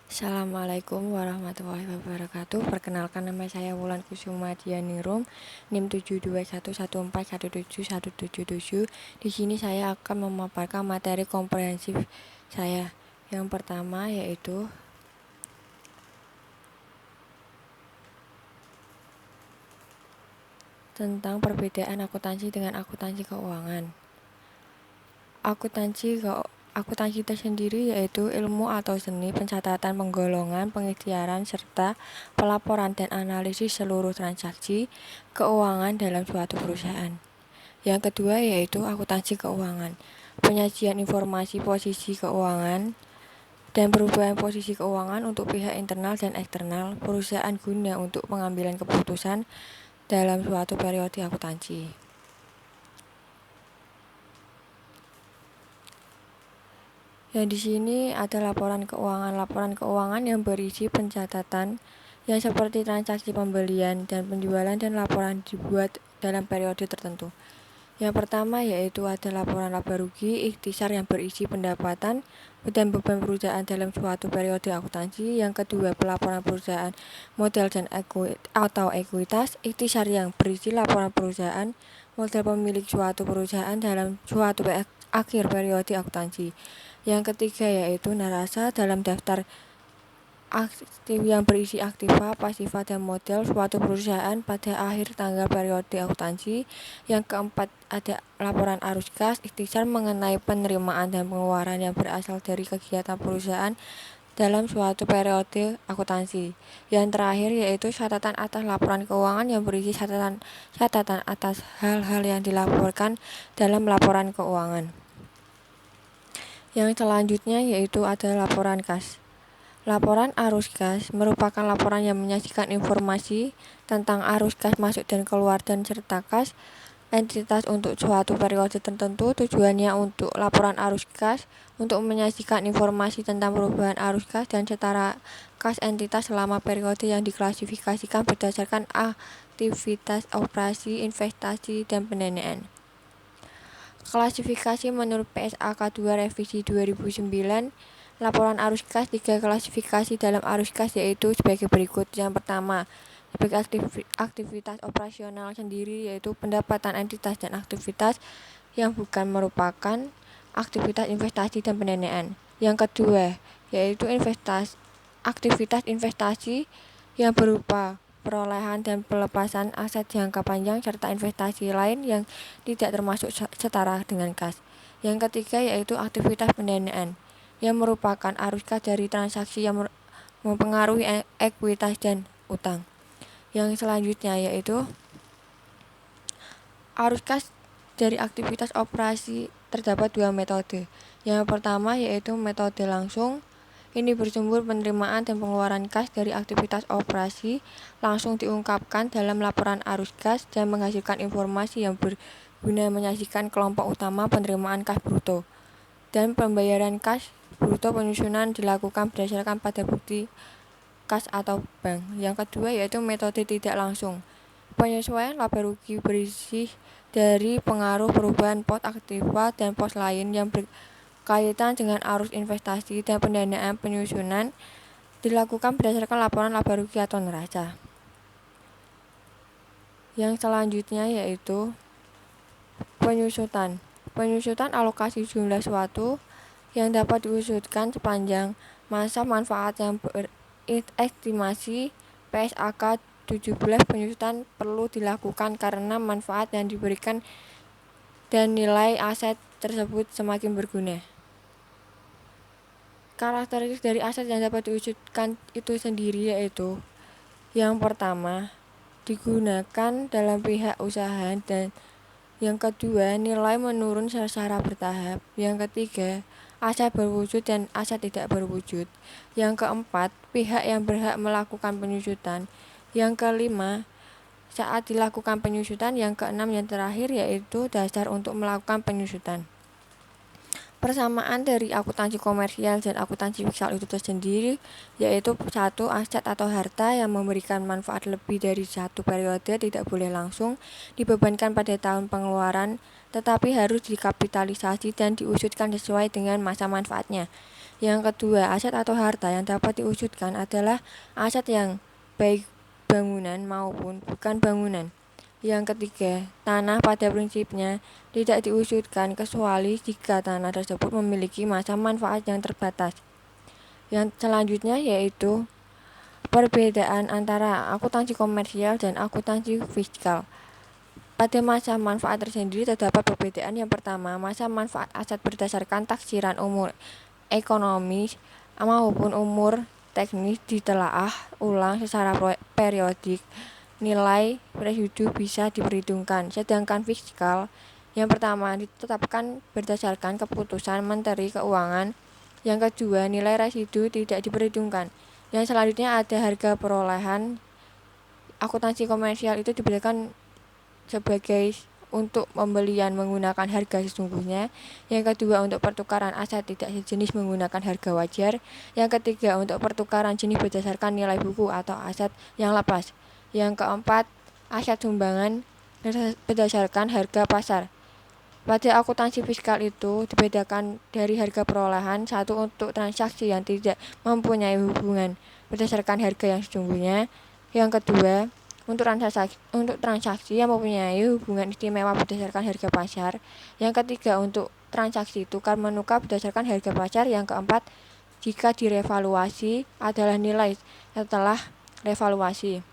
Assalamualaikum warahmatullahi wabarakatuh. Perkenalkan, nama saya Wulan Kusuma Dianirum, NIM 72114171777. Di sini saya akan memaparkan materi komprehensif saya. Yang pertama yaitu tentang perbedaan akuntansi dengan akuntansi keuangan. Akuntansi itu sendiri yaitu ilmu atau seni pencatatan, penggolongan, pengikhtiaran, serta pelaporan dan analisis seluruh transaksi keuangan dalam suatu perusahaan. Yang kedua yaitu akuntansi keuangan, penyajian informasi posisi keuangan dan perubahan posisi keuangan untuk pihak internal dan eksternal perusahaan guna untuk pengambilan keputusan dalam suatu periode akuntansi. Yang di sini ada laporan keuangan yang berisi pencatatan yang seperti transaksi pembelian dan penjualan dan laporan dibuat dalam periode tertentu. Yang pertama yaitu ada laporan laba rugi ikhtisar yang berisi pendapatan dan beban perusahaan dalam suatu periode akuntansi. Yang kedua, pelaporan perusahaan modal dan ekuitas ikhtisar yang berisi laporan perusahaan modal pemilik suatu perusahaan dalam suatu akhir periode akuntansi. Yang ketiga yaitu narasa dalam daftar aktif yang berisi aktiva, pasiva, dan modal suatu perusahaan pada akhir tanggal periode akuntansi. Yang keempat ada laporan arus kas ikhtisar mengenai penerimaan dan pengeluaran yang berasal dari kegiatan perusahaan dalam suatu periode akuntansi. Yang terakhir yaitu catatan atas laporan keuangan yang berisi catatan atas hal-hal yang dilaporkan dalam laporan keuangan. Yang selanjutnya yaitu ada laporan kas. Laporan arus kas merupakan laporan yang menyajikan informasi tentang arus kas masuk dan keluar dan serta kas entitas untuk suatu periode tertentu. Tujuannya untuk laporan arus kas untuk menyajikan informasi tentang perubahan arus kas dan setara kas entitas selama periode yang diklasifikasikan berdasarkan aktivitas operasi, investasi, dan pendanaan. Klasifikasi menurut PSAK 2 Revisi 2009. Laporan arus kas 3 klasifikasi dalam arus kas yaitu sebagai berikut. Yang pertama, sebagai aktivitas operasional sendiri yaitu pendapatan entitas dan aktivitas yang bukan merupakan aktivitas investasi dan pendanaan. Yang kedua, yaitu aktivitas investasi yang berupa perolehan dan pelepasan aset jangka panjang serta investasi lain yang tidak termasuk setara dengan kas. Yang ketiga yaitu aktivitas pendanaan yang merupakan arus kas dari transaksi yang mempengaruhi ekuitas dan utang. Yang selanjutnya yaitu arus kas dari aktivitas operasi. Terdapat dua metode. Yang pertama yaitu metode langsung. Ini bersumber penerimaan dan pengeluaran kas dari aktivitas operasi langsung diungkapkan dalam laporan arus kas dan menghasilkan informasi yang berguna menyajikan kelompok utama penerimaan kas bruto dan pembayaran kas bruto. Penyusunan dilakukan berdasarkan pada bukti kas atau bank. Yang kedua yaitu metode tidak langsung. Penyesuaian laba rugi berisi dari pengaruh perubahan pos aktiva dan pos lain yang berkaitan dengan arus investasi dan pendanaan. Penyusunan dilakukan berdasarkan laporan laba rugi atau neraca. Yang selanjutnya yaitu penyusutan. Penyusutan alokasi jumlah suatu yang dapat diusutkan sepanjang masa manfaat yang berestimasi. PSAK 17. Penyusutan perlu dilakukan karena manfaat yang diberikan dan nilai aset tersebut semakin berguna. Karakteristik dari aset yang dapat diusutkan itu sendiri yaitu yang pertama, digunakan dalam pihak usaha, dan yang kedua, nilai menurun secara bertahap. Yang ketiga, aset berwujud dan aset tidak berwujud. Yang keempat, pihak yang berhak melakukan penyusutan. Yang kelima, saat dilakukan penyusutan. Yang keenam, yang terakhir yaitu dasar untuk melakukan penyusutan. Persamaan dari akuntansi komersial dan akuntansi fiskal itu tersendiri yaitu satu, aset atau harta yang memberikan manfaat lebih dari satu periode tidak boleh langsung dibebankan pada tahun pengeluaran, tetapi harus dikapitalisasi dan diusutkan sesuai dengan masa manfaatnya. Yang kedua, aset atau harta yang dapat diwujudkan adalah aset yang baik bangunan maupun bukan bangunan. Yang ketiga, tanah pada prinsipnya tidak diwujudkan kecuali jika tanah tersebut memiliki masa manfaat yang terbatas. Yang selanjutnya yaitu perbedaan antara akuntansi komersial dan akuntansi fiskal. Pada masa manfaat tersendiri terdapat perbedaan. Yang pertama, masa manfaat aset berdasarkan taksiran umur ekonomis maupun umur teknis ditelaah ulang secara periodik. Nilai residu bisa diperhitungkan. Sedangkan fiskal, yang pertama ditetapkan berdasarkan keputusan Menteri Keuangan. Yang kedua, nilai residu tidak diperhitungkan. Yang selanjutnya ada harga perolehan. Akuntansi komersial itu diberikan sebagai untuk pembelian menggunakan harga sesungguhnya. Yang kedua, untuk pertukaran aset tidak sejenis menggunakan harga wajar. Yang ketiga, untuk pertukaran jenis berdasarkan nilai buku atau aset yang lepas. Yang keempat, aset sumbangan berdasarkan harga pasar. Pada akuntansi fiskal itu dibedakan dari harga perolehan. Satu, untuk transaksi yang tidak mempunyai hubungan berdasarkan harga yang sesungguhnya. Yang kedua, untuk transaksi yang mempunyai hubungan istimewa berdasarkan harga pasar. Yang ketiga, untuk transaksi tukar menukar berdasarkan harga pasar. Yang keempat, jika direvaluasi adalah nilai setelah revaluasi.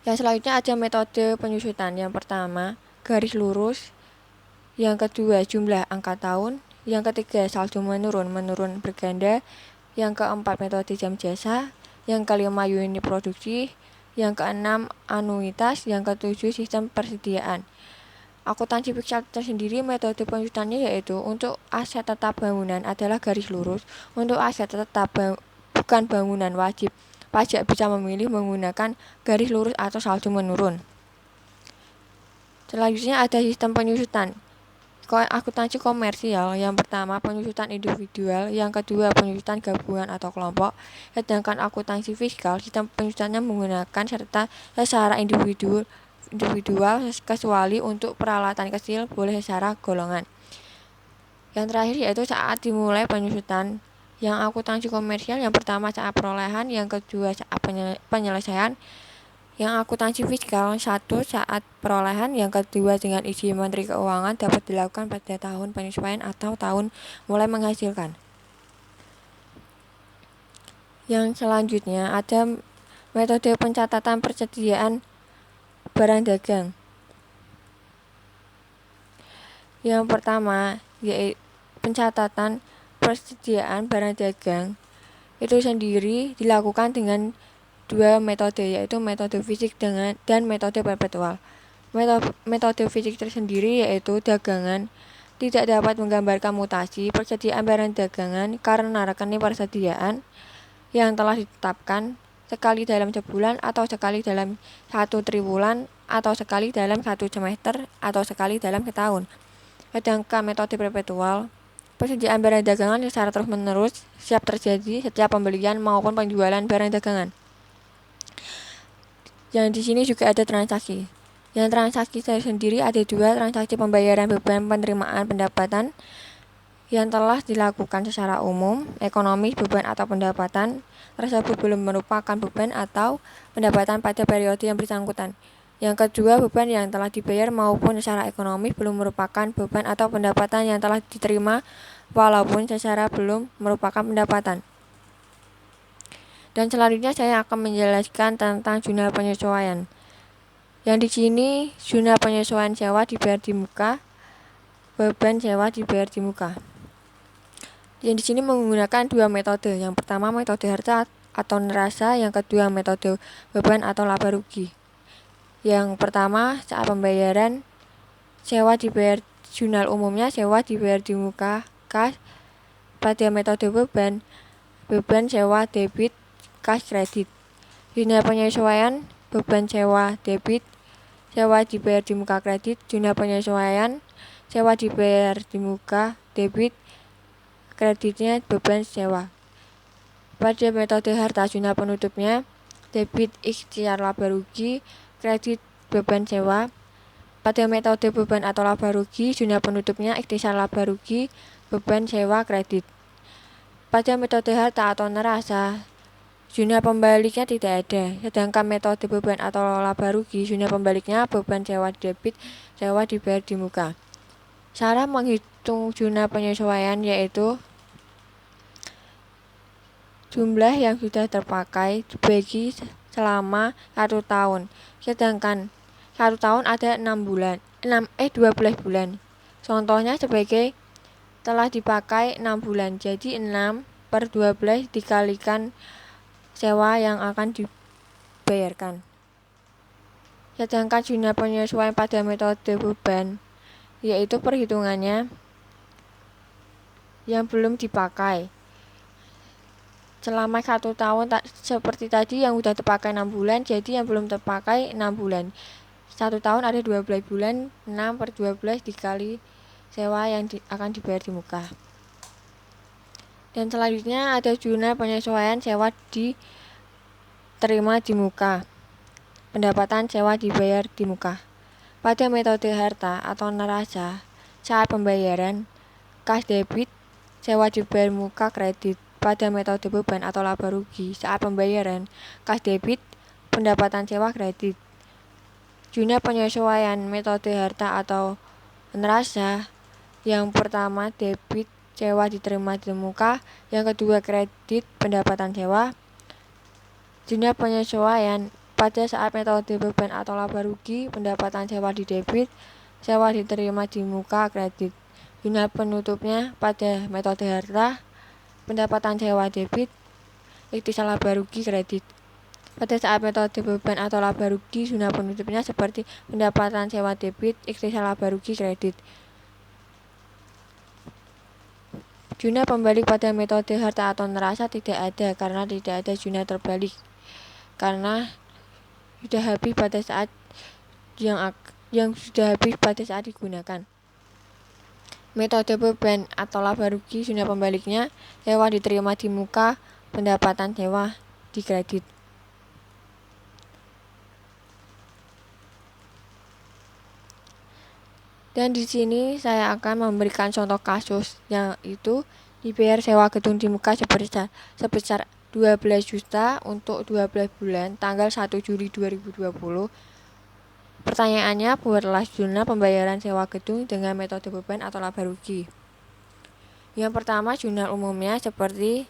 Yang selanjutnya ada metode penyusutan. Yang pertama, garis lurus. Yang kedua, jumlah angka tahun. Yang ketiga, saldo menurun berganda. Yang keempat, metode jam jasa. Yang kelima, unit produksi. Yang keenam, anuitas. Yang ketujuh, sistem persediaan. Akuntansi fiskal tersendiri metode penyusutannya yaitu untuk aset tetap bangunan adalah garis lurus. Untuk aset tetap bukan bangunan wajib pajak bisa memilih menggunakan garis lurus atau saldo menurun. Selanjutnya ada sistem penyusutan. Akuntansi komersial, yang pertama penyusutan individual, yang kedua penyusutan gabungan atau kelompok. Sedangkan akuntansi fiskal, sistem penyusutannya menggunakan serta secara individual kecuali untuk peralatan kecil boleh secara golongan. Yang terakhir yaitu saat dimulai penyusutan. Yang akuntansi komersial, yang pertama saat perolehan, yang kedua saat penyelesaian. Yang akuntansi fiskal, satu saat perolehan, yang kedua dengan izin Menteri Keuangan dapat dilakukan pada tahun penyesuaian atau tahun mulai menghasilkan. Yang selanjutnya ada metode pencatatan persediaan barang dagang. Yang pertama yaitu pencatatan persediaan barang dagang itu sendiri dilakukan dengan dua metode, yaitu metode fisik dan metode perpetual. Metode fisik tersendiri yaitu dagangan tidak dapat menggambarkan mutasi persediaan barang dagangan karena rekening persediaan yang telah ditetapkan sekali dalam sebulan atau sekali dalam satu triwulan atau sekali dalam satu semester atau sekali dalam setahun. Sedangkan metode perpetual, persediaan barang dagangan secara terus-menerus siap terjadi setiap pembelian maupun penjualan barang dagangan. Yang di sini juga ada transaksi. Yang transaksi sendiri ada dua, transaksi pembayaran beban penerimaan pendapatan yang telah dilakukan secara umum, ekonomis, beban atau pendapatan tersebut belum merupakan beban atau pendapatan pada periode yang bersangkutan. Yang kedua, beban yang telah dibayar maupun secara ekonomis belum merupakan beban atau pendapatan yang telah diterima walaupun secara belum merupakan pendapatan. Dan selanjutnya saya akan menjelaskan tentang jurnal penyesuaian. Yang di sini jurnal penyesuaian sewa dibayar di muka, beban sewa dibayar di muka. Yang di sini menggunakan dua metode. Yang pertama metode harta atau neraca, yang kedua metode beban atau laba rugi. Yang pertama saat pembayaran sewa dibayar jurnal umumnya sewa dibayar di muka kas. Pada metode beban sewa debit, kas kredit. Jurnal penyesuaian beban sewa debit, sewa dibayar di muka kredit. Jurnal penyesuaian sewa dibayar di muka debit, kreditnya beban sewa. Pada metode harta, jurnal penutupnya debit ikhtiar laba rugi, kredit beban sewa. Pada metode beban atau laba rugi, jurnal penutupnya ikhtiar laba rugi, beban sewa kredit. Pada metode harta atau neraca, jumlah pembaliknya tidak ada, sedangkan metode beban atau laba rugi, jumlah pembaliknya beban sewa debit, sewa dibayar di muka. Cara menghitung jumlah penyesuaian yaitu jumlah yang sudah terpakai dibagi selama 1 tahun, sedangkan 1 tahun ada 12 bulan. Contohnya sebagai telah dipakai 6 bulan, jadi 6/12 dikalikan sewa yang akan dibayarkan. Sedangkan jumlah penyesuaian pada metode beban yaitu perhitungannya yang belum dipakai selama 1 tahun, seperti tadi yang sudah terpakai 6 bulan, jadi yang belum terpakai 6 bulan. 1 tahun ada 12 bulan, 6/12 dikali sewa yang akan dibayar di muka. Dan selanjutnya ada jumlah penyesuaian sewa diterima di muka, pendapatan sewa dibayar di muka. Pada metode harta atau neraca, saat pembayaran kas debit, sewa dibayar muka kredit. Pada metode beban atau laba rugi, saat pembayaran kas debit, pendapatan sewa kredit. Jumlah penyesuaian metode harta atau neraca, yang pertama debit, sewa diterima di muka, yang kedua kredit, pendapatan sewa. Jumlah penyesuaian pada saat metode beban atau laba rugi, pendapatan sewa di debit, sewa diterima di muka, kredit. Jumlah penutupnya pada metode harta, pendapatan sewa debit, ikhtisar laba rugi, kredit. Pada saat metode beban atau laba rugi, jumlah penutupnya seperti pendapatan sewa debit, ikhtisar laba rugi, kredit. Jumlah pembalik pada metode harta atau neraca tidak ada karena tidak ada jumlah terbalik, karena sudah habis pada saat yang sudah habis pada saat digunakan. Metode beban atau laba rugi, jumlah pembaliknya sewa diterima di muka, pendapatan sewa di kredit. Dan di sini saya akan memberikan contoh kasus, yaitu dibayar sewa gedung di muka sebesar 12 juta untuk 12 bulan tanggal 1 Juli 2020. Pertanyaannya, buatlah jurnal pembayaran sewa gedung dengan metode beban atau laba rugi. Yang pertama, jurnal umumnya seperti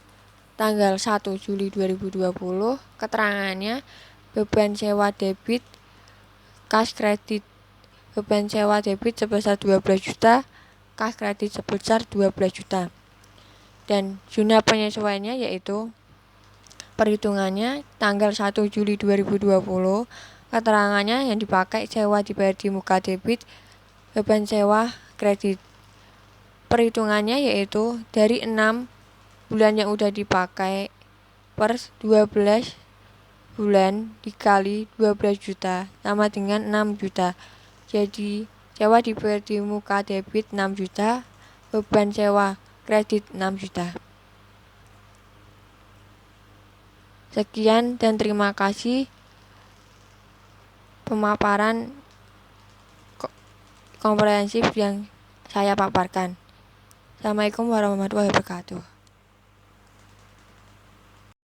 tanggal 1 Juli 2020, keterangannya beban sewa debit, kas kredit. Beban sewa debit sebesar 12 juta, kas kredit sebesar 12 juta. Dan jumlah penyesuaiannya yaitu perhitungannya tanggal 1 Juli 2020, keterangannya yang dipakai sewa dibayar di muka debit, beban sewa kredit. Perhitungannya yaitu dari 6 bulan yang udah dipakai per 12 bulan dikali 12 juta sama dengan 6 juta. Jadi sewa dibayar di muka debit 6 juta, beban sewa kredit 6 juta. Sekian dan terima kasih pemaparan komprehensif yang saya paparkan. Assalamualaikum warahmatullahi wabarakatuh.